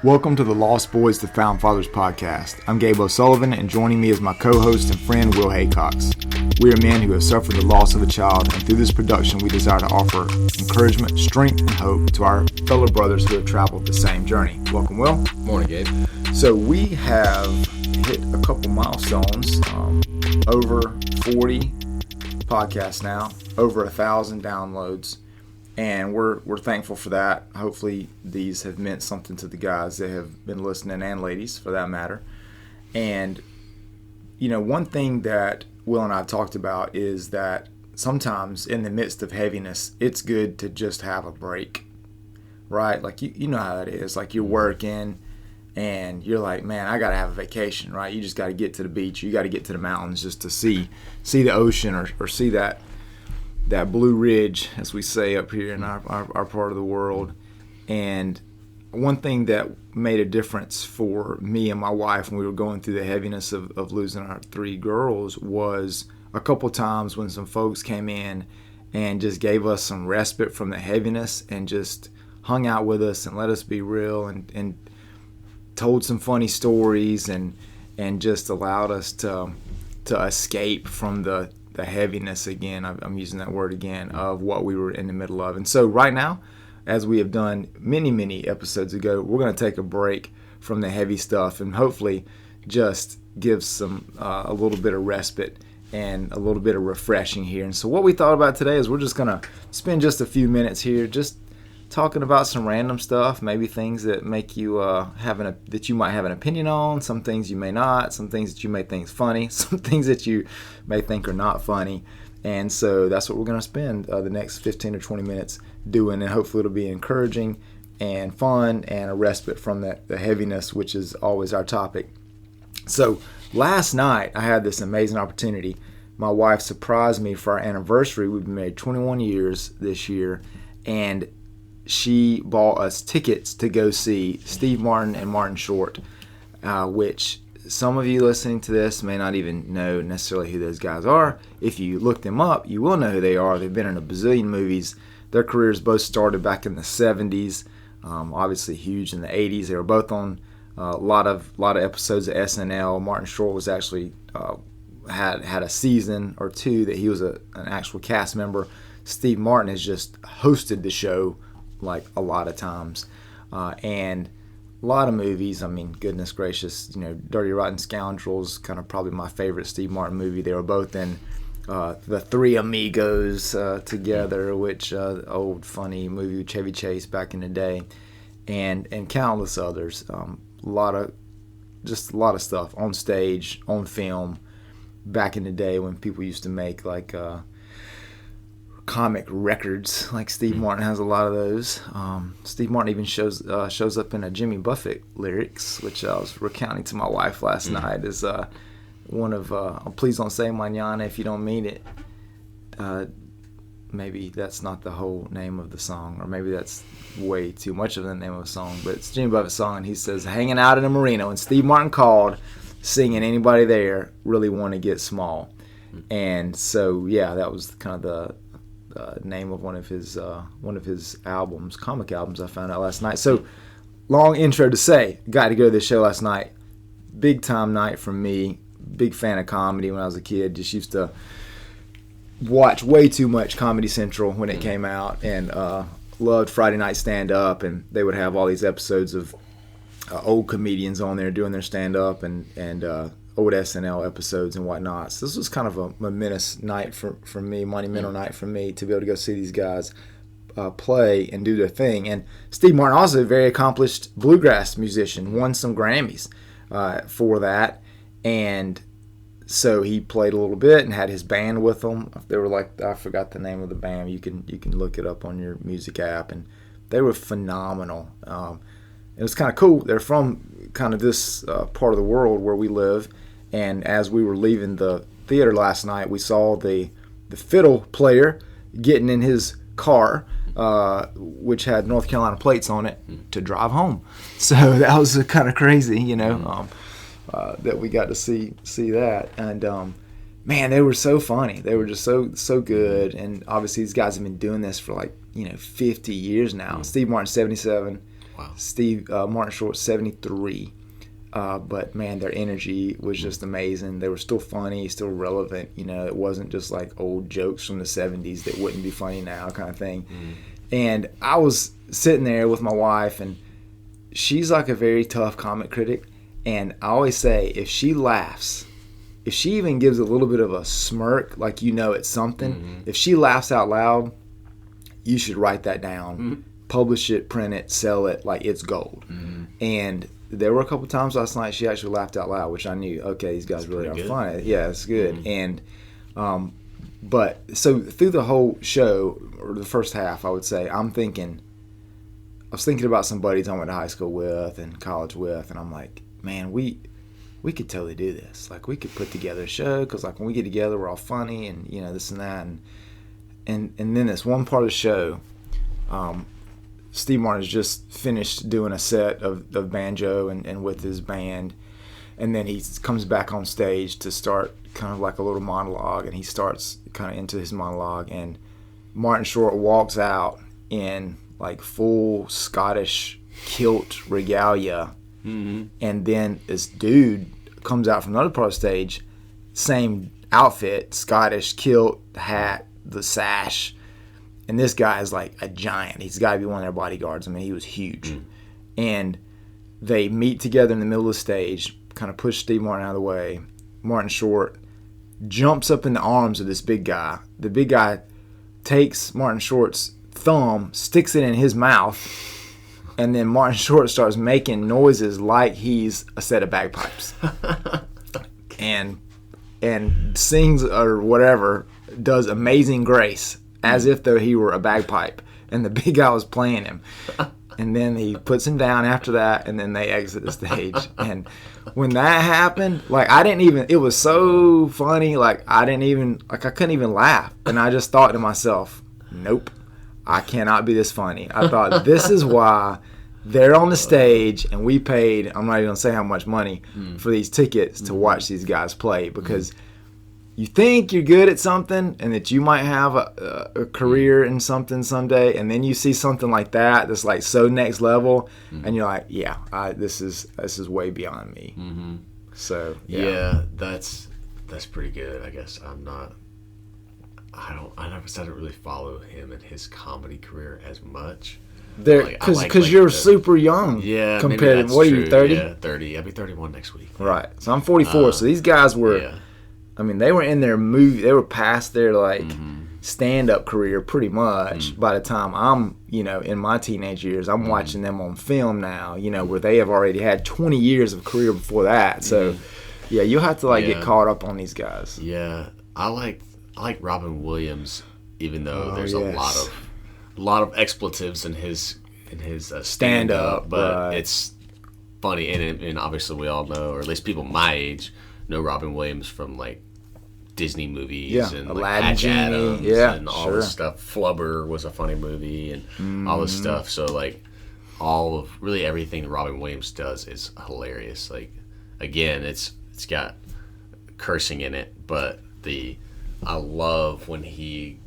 Welcome to the Lost Boys to Found Fathers podcast. I'm Gabe O'Sullivan, and joining me is my co-host and friend, Will Haycox. We are men who have suffered the loss of a child, and through this production, we desire to offer encouragement, strength, and hope to our fellow brothers who have traveled the same journey. Welcome, Will. Morning, Gabe. So we have hit a couple milestones, over 40 podcasts now, over 1,000 downloads. And we're thankful for that. Hopefully these have meant something to the guys that have been listening, and ladies for that matter. And, you know, one thing that Will and I have talked about is that sometimes in the midst of heaviness, it's good to just have a break, right? Like, you know how that is. Like, you're working and you're like, man, I got to have a vacation, right? You just got to get to the beach. You got to get to the mountains just to see the ocean or see that Blue Ridge, as we say up here in our part of the world. And one thing that made a difference for me and my wife when we were going through the heaviness of losing our 3 girls was a couple times when some folks came in and just gave us some respite from the heaviness and just hung out with us and let us be real and told some funny stories and just allowed us to escape from the heaviness again, I'm using that word again, of what we were in the middle of. And so right now, as we have done many episodes ago, we're going to take a break from the heavy stuff and hopefully just give some a little bit of respite and a little bit of refreshing here. And so what we thought about today is we're just going to spend just a few minutes here just talking about some random stuff, maybe things that make you that you might have an opinion on, some things you may not, some things that you may think is funny, some things that you may think are not funny. And so that's what we're going to spend the next 15 or 20 minutes doing, and hopefully it'll be encouraging and fun and a respite from the heaviness, which is always our topic. So last night I had this amazing opportunity. My wife surprised me for our anniversary. We've been married 21 years this year, and she bought us tickets to go see Steve Martin and Martin Short, which some of you listening to this may not even know necessarily who those guys are. If you look them up, you will know who they are. They've been in a bazillion movies. Their careers both started back in the 70s, obviously huge in the 80s. They were both on a lot of episodes of SNL. Martin Short was actually had a season or two that he was an actual cast member. Steve Martin has just hosted the show like a lot of times, and a lot of movies. I mean, goodness gracious, you know, Dirty Rotten Scoundrels, kind of probably my favorite Steve Martin movie. They were both in the Three Amigos together, which old funny movie with Chevy Chase back in the day, and countless others. A lot of stuff on stage, on film, back in the day when people used to make like comic records. Like Steve Martin has a lot of those. Steve Martin even shows up in a Jimmy Buffett lyrics, which I was recounting to my wife last night, is one of Please Don't Say Mañana If You Don't Mean It. Maybe that's not the whole name of the song, or maybe that's way too much of the name of the song, but it's Jimmy Buffett's song, and he says, hanging out in a marina, and Steve Martin called, singing Anybody There Really Want to Get Small. And so, yeah, that was kind of the name of one of his albums, comic albums, I found out last night. So, long intro to say, got to go to this show last night. Big time night for me. Big fan of comedy when I was a kid. Just used to watch way too much Comedy Central when it came out, and loved Friday Night Stand Up, and they would have all these episodes of old comedians on there doing their stand up and old SNL episodes and whatnot. So this was kind of a momentous night for me, monumental night for me, to be able to go see these guys play and do their thing. And Steve Martin, also a very accomplished bluegrass musician, won some Grammys for that. And so he played a little bit and had his band with him. They were like, I forgot the name of the band. You can look it up on your music app, and they were phenomenal. It was kind of cool. They're from kind of this part of the world where we live. And as we were leaving the theater last night, we saw the fiddle player getting in his car, which had North Carolina plates on it, to drive home. So that was kind of crazy, you know, that we got to see that. And man, they were so funny. They were just so good. And obviously these guys have been doing this for 50 years now. Steve Martin, 77. Wow. Martin Short 73. But man, their energy was just amazing. They were still funny, still relevant. It wasn't just like old jokes from the 70s that wouldn't be funny now kind of thing. And I was sitting there with my wife, and she's like a very tough comic critic. And I always say, if she laughs, if she even gives a little bit of a smirk, like it's something, if she laughs out loud, you should write that down, publish it, print it, sell it, like it's gold. And there were a couple times last night she actually laughed out loud, which I knew, okay, these guys really are funny. Yeah, it's good. And but so through the whole show, or the first half, I would say, I was thinking about some buddies I went to high school with and college with, and I'm like, man, we could totally do this. Like, we could put together a show, because like when we get together, we're all funny, and this and that, and then this one part of the show, Steve Martin's just finished doing a set of banjo and with his band, and then he comes back on stage to start kind of like a little monologue, and he starts kind of into his monologue, and Martin Short walks out in like full Scottish kilt regalia. And then this dude comes out from another part of the stage, same outfit, Scottish kilt, hat, the sash, and this guy is like a giant. He's got to be one of their bodyguards. I mean, he was huge. And they meet together in the middle of the stage, kind of push Steve Martin out of the way. Martin Short jumps up in the arms of this big guy. The big guy takes Martin Short's thumb, sticks it in his mouth, and then Martin Short starts making noises like he's a set of bagpipes. and sings or whatever, does Amazing Grace as if though he were a bagpipe, and the big guy was playing him. And then he puts him down after that, and then they exit the stage. And when that happened, like, it was so funny, like, I couldn't even laugh. And I just thought to myself, nope, I cannot be this funny. I thought, this is why they're on the stage, and we paid, I'm not even going to say how much money, for these tickets to watch these guys play, because you think you're good at something and that you might have a career in something someday, and then you see something like that that's like so next level, and you're like, yeah, this is way beyond me. So yeah, that's pretty good. I guess I never really follow him and his comedy career as much. Because you're super young. Yeah, compared to, what are you, 30? Yeah, 30. I'll be 31 next week. Right. So I'm 44. So these guys were. Yeah. I mean, they were in their movie. They were past their stand-up career pretty much by the time I'm, in my teenage years. I'm watching them on film now, where they have already had 20 years of career before that. So, yeah, you'll have to get caught up on these guys. Yeah, I like Robin Williams, even though there's a lot of expletives in his stand-up, but it's funny, and obviously we all know, or at least people my age know Robin Williams from like Disney movies and like Patch Adams and all this stuff. Flubber was a funny movie, and all this stuff. So like really everything that Robin Williams does is hilarious. Like, again, it's got cursing in it, but I love when he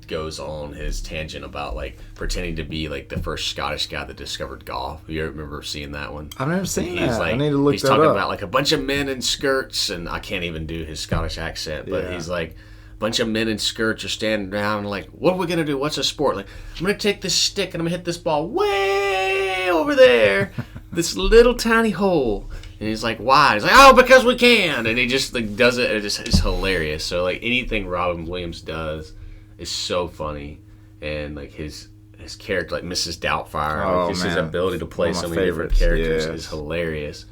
goes on his tangent about like pretending to be like the first Scottish guy that discovered golf. You remember seeing that one? I've never seen that. Like, I need to look that up. He's talking about like a bunch of men in skirts, and I can't even do his Scottish accent, but he's like, a bunch of men in skirts are standing around and like, what are we gonna do? What's a sport? Like, I'm gonna take this stick and I'm gonna hit this ball way over there, this little tiny hole. And he's like, why? He's like, oh, because we can. And he just like does it. It's hilarious. So like anything Robin Williams does is so funny, and like his character, like Mrs. Doubtfire, his ability to play so many different characters is hilarious.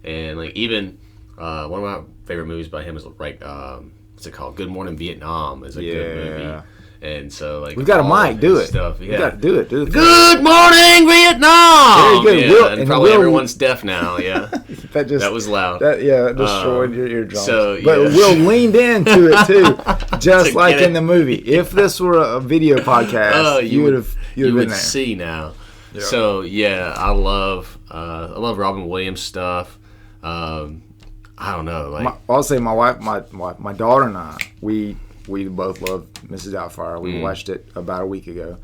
And like even one of my favorite movies by him is like what's it called? Good Morning Vietnam is a good movie. And so like we've got a mic, do it. Stuff, we got to do it. Good Morning Vietnam. Very good. Will, and probably everyone's deaf now. Yeah, that was loud. That destroyed your eardrums. But Will leaned into it too, just like in the movie. If this were a video podcast, you would have been there. See now. Yeah. So I love Robin Williams stuff. I don't know. Like I'll say my wife, my daughter and I, we both love Mrs. Doubtfire. We watched it about a week ago,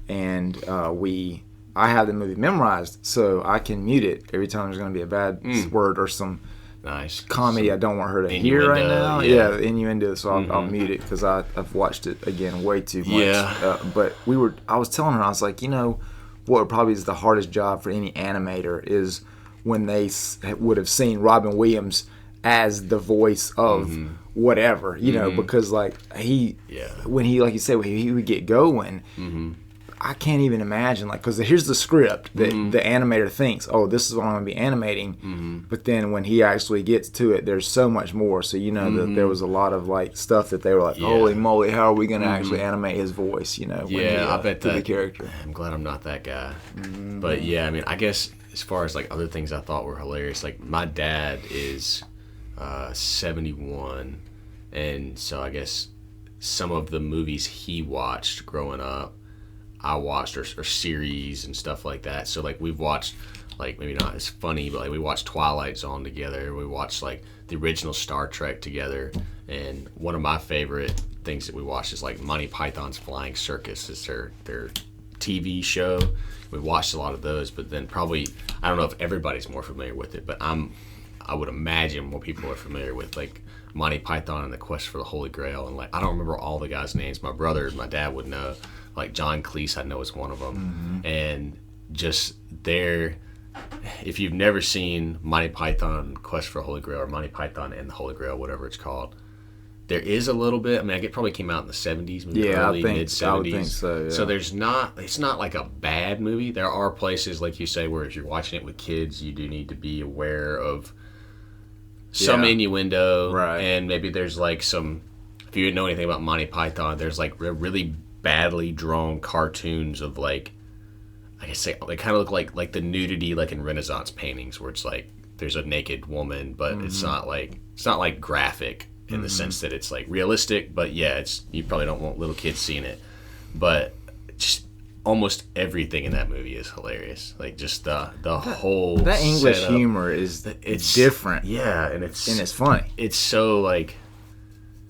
and we I have the movie memorized, so I can mute it every time there's going to be a bad word or some comedy I don't want her to hear right now. Yeah, innuendo. So I'll mute it because I've watched it again way too much. Yeah. But I was telling her, I was like, what probably is the hardest job for any animator is when they would have seen Robin Williams as the voice of whatever, because like when he, like you said, when he would get going, I can't even imagine, like, because here's the script that the animator thinks, oh, this is what I'm going to be animating, but then when he actually gets to it, there's so much more. So that there was a lot of like stuff that they were like, holy moly, how are we going to actually animate his voice? When I bet that the character. I'm glad I'm not that guy. But yeah, I mean, I guess as far as like other things I thought were hilarious, like my dad is 71, and so I guess some of the movies he watched growing up I watched, or series and stuff like that. So like we've watched, like maybe not as funny, but like we watched Twilight Zone together. We watched like the original Star Trek together. And one of my favorite things that we watched is like Monty Python's Flying Circus. It's their TV show. We watched a lot of those, but then probably, I don't know if everybody's more familiar with it, but I would imagine more people are familiar with like Monty Python and the Quest for the Holy Grail. And like, I don't remember all the guys' names. My dad would know. Like John Cleese, I know is one of them. And just there, if you've never seen Monty Python Quest for the Holy Grail, or Monty Python and the Holy Grail, whatever it's called, there is a little bit. I mean, it probably came out in the 70s, maybe early, mid-70s. I would think so, yeah. So it's not like a bad movie. There are places, like you say, where if you're watching it with kids, you do need to be aware of some innuendo. Right. And maybe there's like some, if you know anything about Monty Python, there's like really badly drawn cartoons of like, I guess they kind of look like the nudity like in Renaissance paintings, where it's like there's a naked woman, but it's not like graphic in the sense that it's like realistic, but yeah, you probably don't want little kids seeing it. But just almost everything in that movie is hilarious. Like just the whole that English setup, humor it's different. Yeah, and it's funny. It's so like,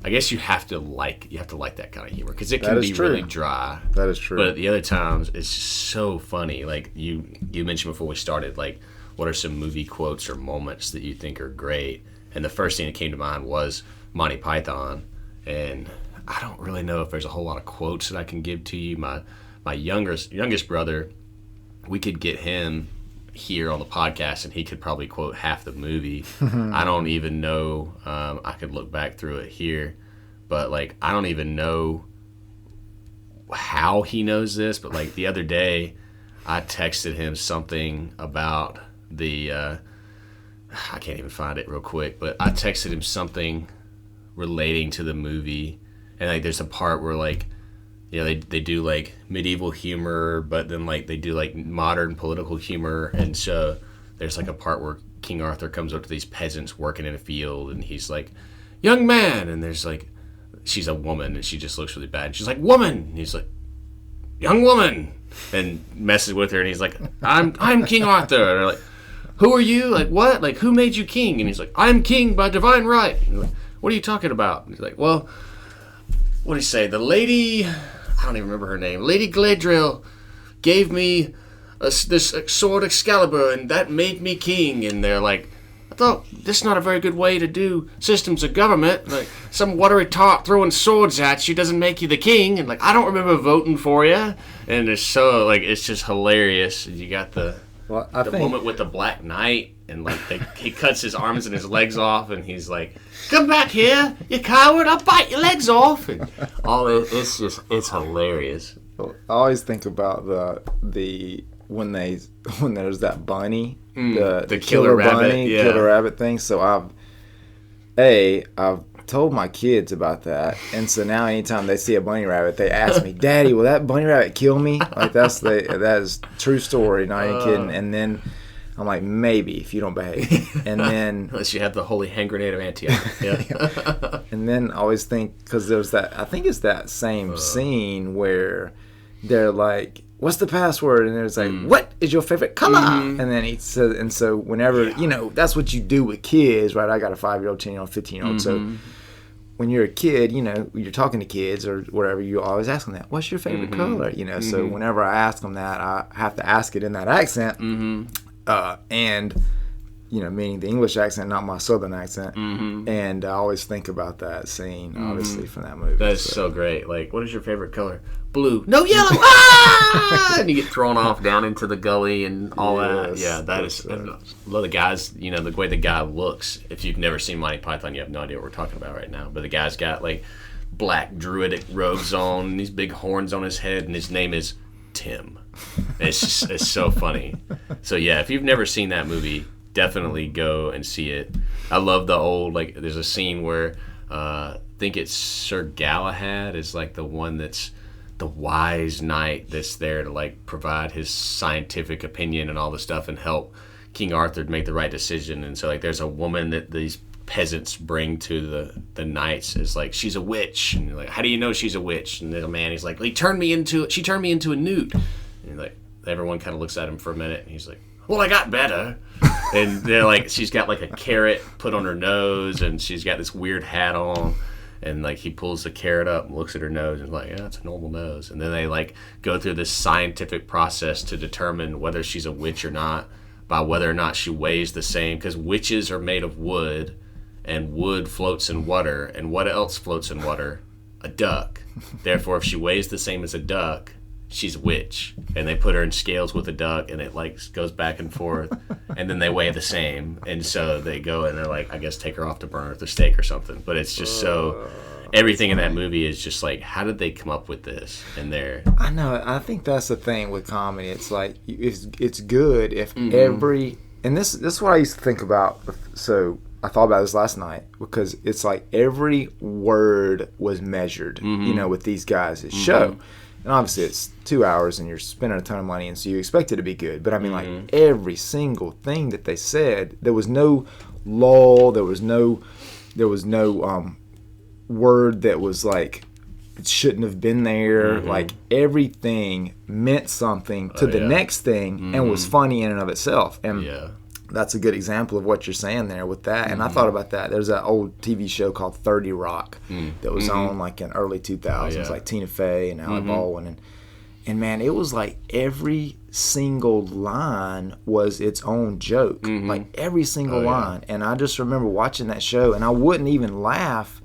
I guess you have to like that kind of humor, because it can be really dry. That is true. But at the other times, it's just so funny. Like you mentioned before we started, like what are some movie quotes or moments that you think are great? And the first thing that came to mind was Monty Python. And I don't really know if there's a whole lot of quotes that I can give to you. My youngest brother, we could get him here on the podcast and he could probably quote half the movie. I don't even know, I could look back through it here, but like I don't even know how he knows this, but like the other day I texted him something about the I can't even find it real quick, but I texted him something relating to the movie, and like there's a part where like, they do like medieval humor, but then like they do like modern political humor. And so there's like a part where King Arthur comes up to these peasants working in a field, and he's like, young man, and there's like, she's a woman and she just looks really bad, and she's like, woman, and he's like, young woman, and messes with her, and he's like, I'm King Arthur, and they're like, who are you? Like, what? Like, who made you king? And he's like, I'm king by divine right. And like, what are you talking about? And he's like, well, what did he say? The lady, I don't even remember her name, Lady Gladriel gave me this sword Excalibur, and that made me king. And they're like, I thought this is not a very good way to do systems of government. Like, some watery tart throwing swords at you doesn't make you the king. And like, I don't remember voting for you. And it's so like, it's just hilarious. And you got the moment with the Black Knight, and like he cuts his arms and his legs off, and he's like, come back here, you coward, I'll bite your legs off. And it's hilarious. I always think about the when there's that bunny, the killer bunny, killer rabbit thing. So I've told my kids about that, and so now anytime they see a bunny rabbit, they ask me, Daddy, will that bunny rabbit kill me? Like that is true story, not even kidding. And then I'm like, maybe if you don't behave. And then unless you have the holy hand grenade of Antioch. Yeah. And then I always think, because there's that, I think it's that same scene where they're like, what's the password? And there's like, what is your favorite color? And then he says, and so whenever, that's what you do with kids, right? I got a 5-year-old, 10-year-old, 15-year-old. So when you're a kid, you know, you're talking to kids or whatever, you always ask them that. What's your favorite color? You know, so whenever I ask them that, I have to ask it in that accent. And, you know, meaning the English accent, not my Southern accent. And I always think about that scene, obviously, from that movie. That's so great. Like, what is your favorite color? Blue. No, yellow. Ah! And you get thrown off down into the gully and all that. Yeah, that is. I love the guys, you know, the way the guy looks. If you've never seen Monty Python, you have no idea what we're talking about right now. But the guy's got, like, black druidic robes on and these big horns on his head, and his name is Tim. It's so funny. So, yeah, if you've never seen that movie, definitely go and see it. I love the old, like, there's a scene where I think it's Sir Galahad is, like, the one that's the wise knight that's there to, like, provide his scientific opinion and all the stuff and help King Arthur make the right decision. And so, like, there's a woman that these peasants bring to the knights is like, she's a witch. And you're like, how do you know she's a witch? And the man, he's like, she turned me into a newt. And like, everyone kind of looks at him for a minute, and he's like, well, I got better. And they're like, she's got like a carrot put on her nose, and she's got this weird hat on. And, like, he pulls the carrot up and looks at her nose and is like, yeah, it's a normal nose. And then they, like, go through this scientific process to determine whether she's a witch or not by whether or not she weighs the same. Because witches are made of wood, and wood floats in water. And what else floats in water? A duck. Therefore, if she weighs the same as a duck, she's a witch. And they put her in scales with a duck, and it, like, goes back and forth. And then they weigh the same. And so they go and they're like, I guess take her off to burn her at the stake or something. But it's just so... Everything in that movie is just like, how did they come up with this? And they're... I know. I think that's the thing with comedy. It's like, it's good if every... And this is what I used to think about. So I thought about this last night, because it's like every word was measured, you know, with these guys' show. And obviously it's 2 hours and you're spending a ton of money, and so you expect it to be good. But I mean, like, every single thing that they said, there was no lull, there was no word that was like, it shouldn't have been there. Like, everything meant something to the next thing and was funny in and of itself. And that's a good example of what you're saying there with that. And I thought about that. There's that old TV show called 30 Rock that was on like in early 2000s, like Tina Fey and Alec Baldwin. And man, it was like every single line was its own joke. Like, every single line. And I just remember watching that show, and I wouldn't even laugh.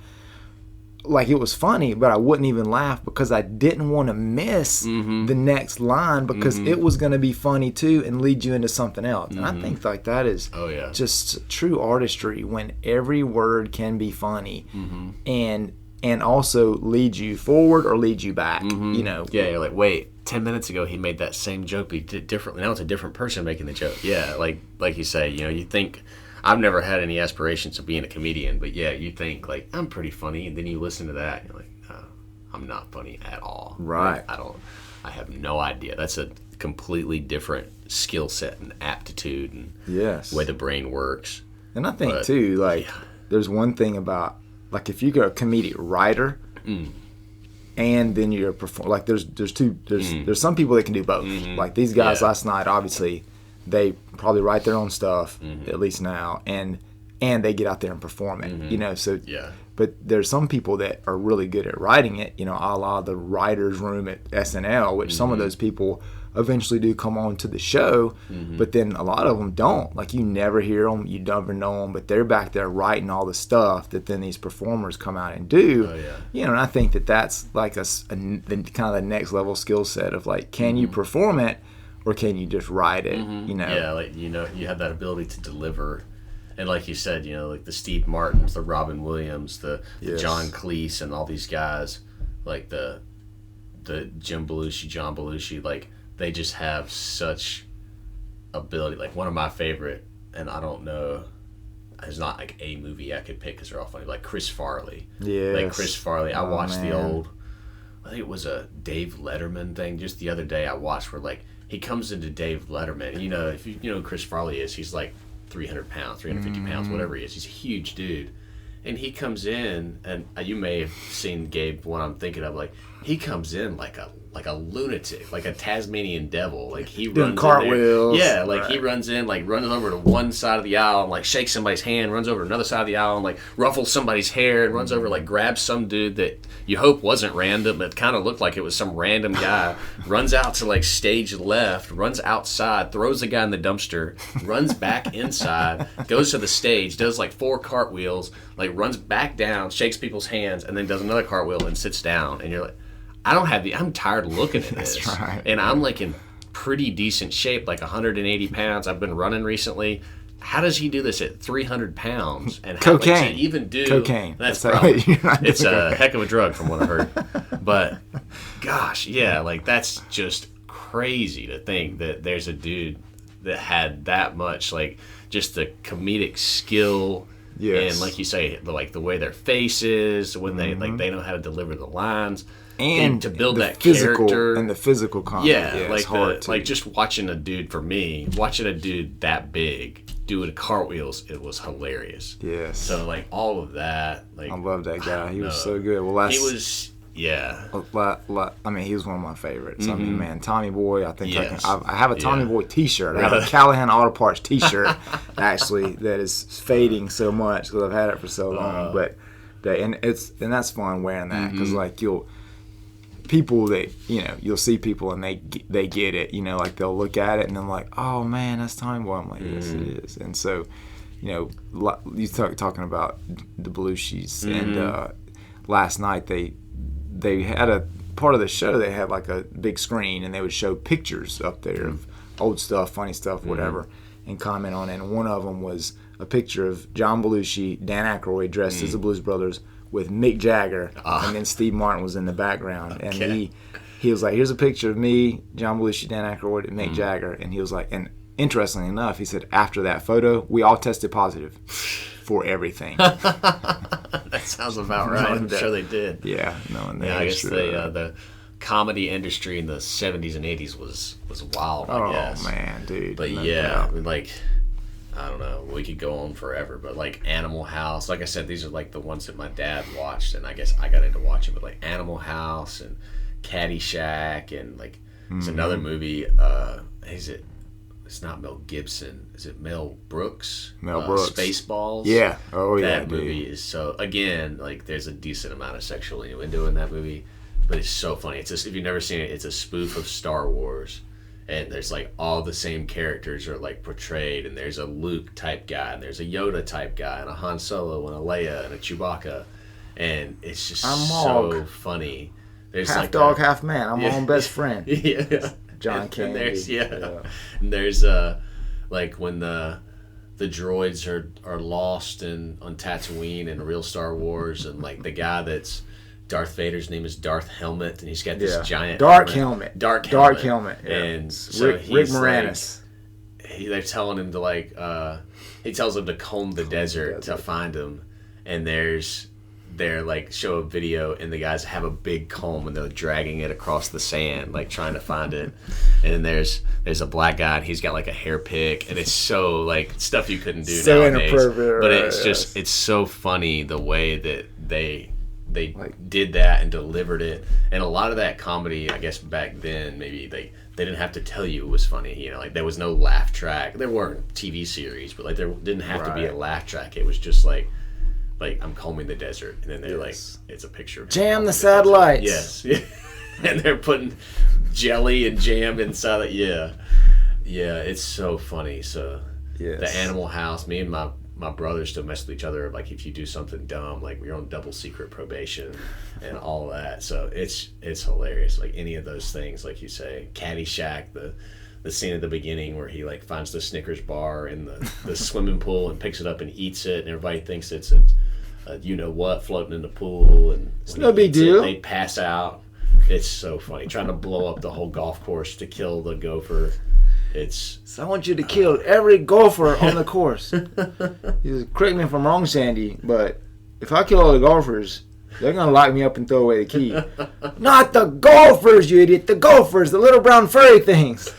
Like, it was funny, but I wouldn't even laugh because I didn't want to miss the next line, because it was going to be funny too and lead you into something else. And I think like that is just true artistry, when every word can be funny and also lead you forward or lead you back. You know. Yeah, you're like, wait, 10 minutes ago he made that same joke, but he did it differently. Now it's a different person making the joke. Yeah, like you say, you know, you think... I've never had any aspirations of being a comedian, but yeah, you think, like, I'm pretty funny, and then you listen to that, and you're like, no, I'm not funny at all. Right. Like, I have no idea. That's a completely different skill set and aptitude and way the brain works. And I think, too, like, there's one thing about, like, if you're a comedic writer, and then you're a performer, like, there's some people that can do both. Like, these guys last night, obviously... They probably write their own stuff, at least now, and they get out there and perform it, you know. So, but there's some people that are really good at writing it, you know, a la the writer's room at SNL, which some of those people eventually do come on to the show, but then a lot of them don't. Like, you never hear them, you never know them, but they're back there writing all the stuff that then these performers come out and do. You know, and I think that's like the kind of the next level skill set of, like, can you perform it? Or can you just write it, you know? Yeah, like, you know, you have that ability to deliver. And like you said, you know, like the Steve Martins, the Robin Williams, the John Cleese, and all these guys, like the John Belushi, like, they just have such ability. Like, one of my favorite, and I don't know, there's not like a movie I could pick because they're all funny, like Chris Farley. Like Chris Farley. I watched the old, I think it was a Dave Letterman thing just the other day I watched, where, like, he comes into Dave Letterman. You know, if you know who Chris Farley is, he's like 300 pounds, 350 pounds, whatever he is. He's a huge dude. And he comes in, and you may have seen, Gabe, what I'm thinking of. Like, he comes in like a lunatic, like a Tasmanian devil. Like he doing runs cartwheels. In there. Yeah, like he runs in, like runs over to one side of the aisle and like shakes somebody's hand, runs over to another side of the aisle and like ruffles somebody's hair and runs over, like grabs some dude that you hope wasn't random, but kind of looked like it was some random guy. Runs out to like stage left, runs outside, throws the guy in the dumpster, runs back inside, goes to the stage, does like 4 cartwheels, like runs back down, shakes people's hands, and then does another cartwheel and sits down. And you're like, I'm tired of looking at this. That's right. And I'm like in pretty decent shape, like 180 pounds. I've been running recently. How does he do this at 300 pounds? And how, cocaine. like, to even do cocaine. That's probably, it's a heck of a drug from what I heard. But gosh, yeah, like that's just crazy to think that there's a dude that had that much, like just the comedic skill. Yes. And like you say, like the way their face is, when they like they know how to deliver the lines. And to build that character and the physical comedy, like hard like just watching a dude that big doing cartwheels, it was hilarious. Yes. So like all of that, like I love that guy. He was so good. Well, he was, yeah. I mean, he was one of my favorites. I mean, man, Tommy Boy. I think I have a Tommy Boy T-shirt. I have a Callahan Auto Parts T-shirt actually that is fading so much because I've had it for so long. But that's fun wearing that because like people that you'll see people and they get it, like they'll look at it and they're like, oh man, that's Tommy Boy. I'm like, yes it is. And so you talking about the Belushi's and last night they had a part of the show, they had like a big screen and they would show pictures up there of old stuff, funny stuff, whatever, and comment on it. And one of them was a picture of John Belushi, Dan Aykroyd dressed as the Blues Brothers with Mick Jagger, and then Steve Martin was in the background. And he was like, here's a picture of me, John Belushi, Dan Aykroyd, and Mick Jagger. And he was like, and interestingly enough, he said, after that photo, we all tested positive for everything. That sounds about right. I'm sure they did. Yeah, knowing that. Yeah, I guess the comedy industry in the 70s and 80s was wild, I guess. Oh, man, dude. But I mean, like, I don't know, we could go on forever, but like Animal House, like I said, these are like the ones that my dad watched, and I guess I got into watching, but like Animal House and Caddyshack, and like it's another movie, it's not Mel Gibson, is it Mel Brooks? Mel Brooks. Spaceballs. Yeah. Oh yeah, that movie is so, again, like there's a decent amount of sexual innuendo in that movie, but it's so funny. It's just, if you've never seen it, it's a spoof of Star Wars. And there's like all the same characters are like portrayed, and there's a Luke type guy, and there's a Yoda type guy, and a Han Solo, and a Leia, and a Chewbacca, and it's just so funny. There's half like dog, half man. I'm my own best friend. Yeah, John Candy. And there's like when the droids are lost on Tatooine in real Star Wars, and like the guy that's Darth Vader's name is Darth Helmet, and he's got this giant Dark helmet. Yeah. And so Rick Moranis. Like, they're telling him to like he tells him to comb the desert to find him, and they're like show a video, and the guys have a big comb and they're dragging it across the sand, like trying to find it. And then there's a black guy, and he's got like a hair pick, and it's so like stuff you couldn't do nowadays. Inappropriate, but it's just it's so funny the way that they did that and delivered it. And a lot of that comedy, I guess back then, maybe they didn't have to tell you it was funny, like there was no laugh track. There weren't TV series, but like there didn't have to be a laugh track. It was just like I'm combing the desert, and then they're like, it's a picture of jam the satellites. Yes. And they're putting jelly and jam inside it. Yeah, it's so funny. So the Animal House, me and my brothers still mess with each other, like if you do something dumb, like we're on double secret probation and all that. So it's hilarious. Like any of those things, like you say, Caddyshack, the scene at the beginning where he like finds the Snickers bar in the swimming pool and picks it up and eats it, and everybody thinks it's a what floating in the pool, and it's no big deal. They pass out. It's so funny, trying to blow up the whole golf course to kill the gopher. So I want you to kill every golfer on the course. He says, correct me if I'm wrong, Sandy, but if I kill all the golfers, they're going to lock me up and throw away the key. Not the golfers, you idiot. The gophers, the little brown furry things.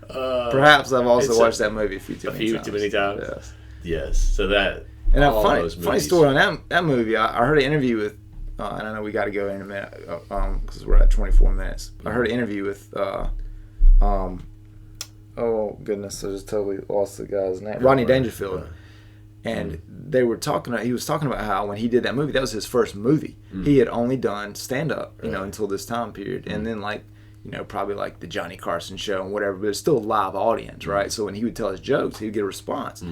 Perhaps I've also watched that movie a few too many times. Yes. So that... And a funny story on that movie, I heard an interview and I know we got to go in a minute because we're at 24 minutes. I heard an interview with, oh goodness, I just totally lost the guy's name. Rodney Dangerfield. And they were he was talking about how when he did that movie, that was his first movie. He had only done stand-up, until this time period. And then probably like the Johnny Carson show and whatever, but it's still a live audience, right? So when he would tell his jokes, he would get a response.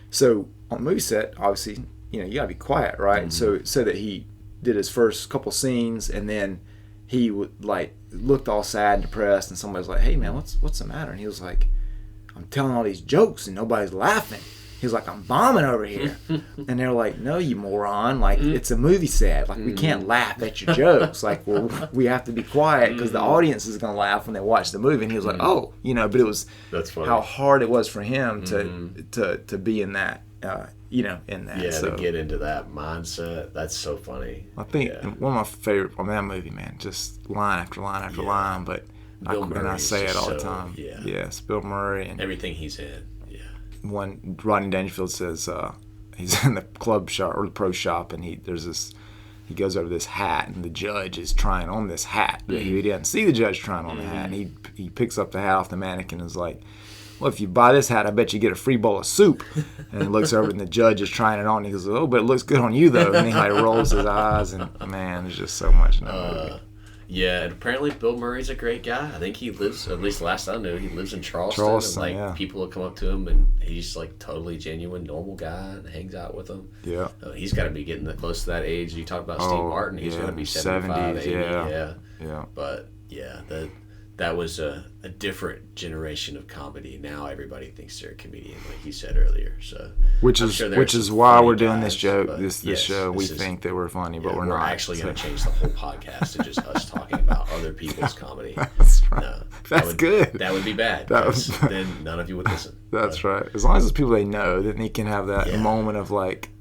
So on a movie set, obviously, you got to be quiet, right? So that he did his first couple scenes, and then he would looked all sad and depressed, and somebody was like, "Hey man, what's the matter?" And he was like, "I'm telling all these jokes and nobody's laughing." He was like, "I'm bombing over here." And they're like, "No, you moron. It's a movie set. We can't laugh at your jokes. We have to be quiet because the audience is going to laugh when they watch the movie." And he was like, "Oh, but it was how hard it was for him to be in that, in that." Yeah, so, to get into that mindset. That's so funny. I think one of my favorite from that movie, man, just line after line after line, but I say it all the time. Yeah. Yes, Bill Murray. And everything he's in. When Rodney Dangerfield says he's in the club shop or the pro shop, and he goes over this hat, and the judge is trying on this hat. He doesn't see the judge trying on the hat, and he picks up the hat off the mannequin and is like, "Well, if you buy this hat, I bet you get a free bowl of soup." And he looks over, and the judge is trying it on, and he goes, "Oh, but it looks good on you though." And he rolls his eyes, and man, there's just so much in that movie. Yeah, and apparently Bill Murray's a great guy. I think he lives, at least last I knew, he lives in Charleston. And people will come up to him, and he's totally genuine, normal guy, and hangs out with them. Yeah. He's got to be getting close to that age. You talk about Steve Martin, he's going to be 75, 80. Yeah. But yeah, that was a different generation of comedy. Now everybody thinks they're a comedian, like you said earlier. So which is why we're doing this joke, this show. We think that we're funny, but we're not. We're actually going to change the whole podcast to just us talking about other people's comedy. That's right. No, That's good. That would be bad. Then none of you would listen. That's right. As long as it's people they know, then they can have that moment of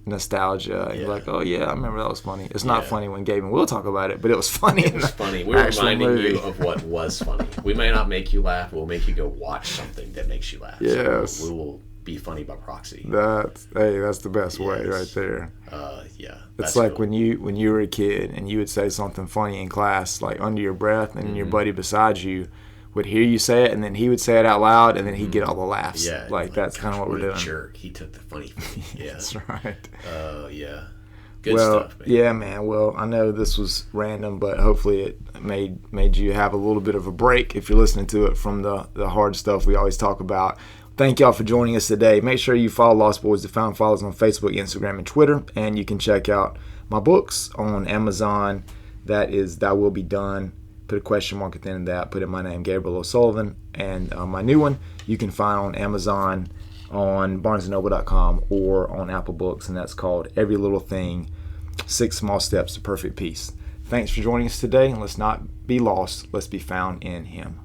nostalgia and be like, "Oh yeah, I remember that was funny." It's not funny when Gabe and Will talk about it, but it was funny. It was funny. We're reminding you of what was funny. We may not make you laugh, we'll make you go watch something that makes you laugh. Yes. So we will be funny by proxy. That's the best way right there. It's like cool. when you were a kid and you would say something funny in class, under your breath, and your buddy beside you would hear you say it, and then he would say it out loud, and then he'd get all the laughs. Yeah, that's kind of what we're doing. Jerk. He took the funny from me. Yeah. That's right. Yeah. Good stuff, man. Yeah, man. Well, I know this was random, but hopefully it made you have a little bit of a break if you're listening to it from the hard stuff we always talk about. Thank y'all for joining us today. Make sure you follow Lost Boys to Found. Follow us on Facebook, Instagram, and Twitter. And you can check out my books on Amazon. That is Thy Will Be Done. Put a question mark at the end of that. Put in my name, Gabriel O'Sullivan. And my new one you can find on Amazon, on BarnesandNoble.com, or on Apple Books. And that's called Every Little Thing, 6 Small Steps to Perfect Peace. Thanks for joining us today. And let's not be lost. Let's be found in Him.